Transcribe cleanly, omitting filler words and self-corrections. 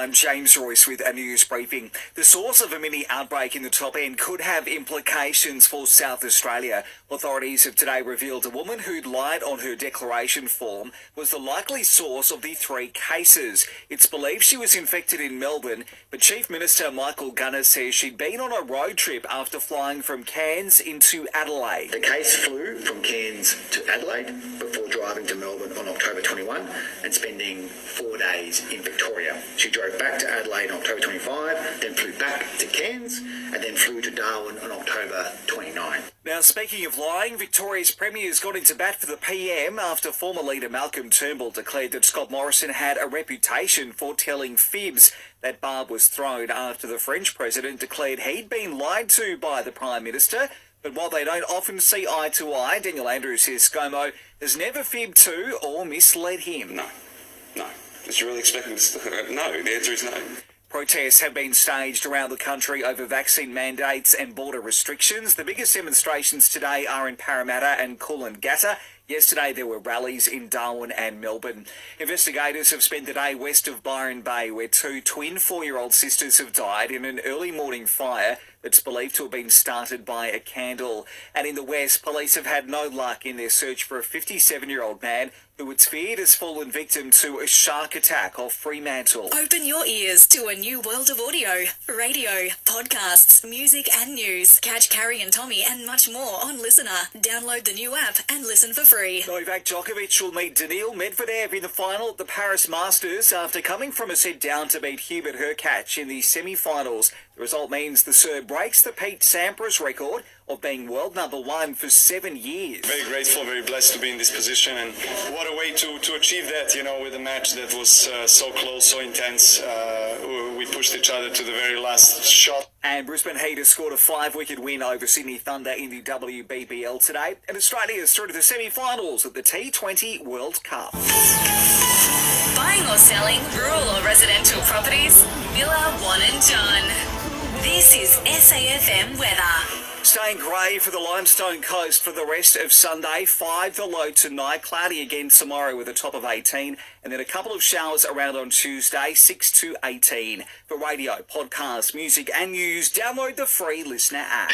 I'm James Royce with a news briefing. The source of a mini outbreak in the top end could have implications for South Australia. Authorities have today revealed a woman who'd lied on her declaration form was the likely source of the 3 cases. It's believed she was infected in Melbourne, but Chief Minister Michael Gunner says she'd been on a road trip after flying from Cairns into Adelaide. The case flew from Cairns to Adelaide before driving to Melbourne on October 21 and spending 4 days in Victoria. She drove back to Adelaide on October 25, then flew back to Cairns, and then flew to Darwin on October 29. Now, speaking of lying, Victoria's Premier's got into bat for the PM after former leader Malcolm Turnbull declared that Scott Morrison had a reputation for telling fibs. That barb was thrown after the French president declared he'd been lied to by the Prime Minister. But while they don't often see eye to eye, Daniel Andrews says ScoMo has never fibbed to or misled him. No. Did you really expect me to... No, the answer is no. Protests have been staged around the country over vaccine mandates and border restrictions. The biggest demonstrations today are in Parramatta and Coolangatta. Yesterday there were rallies in Darwin and Melbourne. Investigators have spent the day west of Byron Bay where 2 twin 4-year-old sisters have died in an early morning fire that's believed to have been started by a candle. And in the west, police have had no luck in their search for a 57-year-old man who it's feared has fallen victim to a shark attack off Fremantle. Open your ears to a new world of audio, radio, podcasts, music and news. Catch Carrie and Tommy and much more on Listener. Download the new app and listen for free. Novak Djokovic will meet Daniil Medvedev in the final at the Paris Masters after coming from a set down to beat Hubert Hurkacz in the semi-finals. The result means the Serb breaks the Pete Sampras record of being world number 1 for 7 years. Very grateful, very blessed to be in this position, and what a way to achieve that, with a match that was so close, so intense. We pushed each other to the very last shot. And Brisbane Heat has scored a 5-wicket win over Sydney Thunder in the WBBL today, and Australia is through to the semi-finals at the T20 World Cup. Buying or selling, rural or residential properties, Miller, One and John. This is SAFM weather. Staying grey for the Limestone coast for the rest of Sunday. 5 the low tonight. Cloudy again tomorrow with a top of 18. And then a couple of showers around on Tuesday, 6 to 18. For radio, podcast, music and news, download the free Listener app.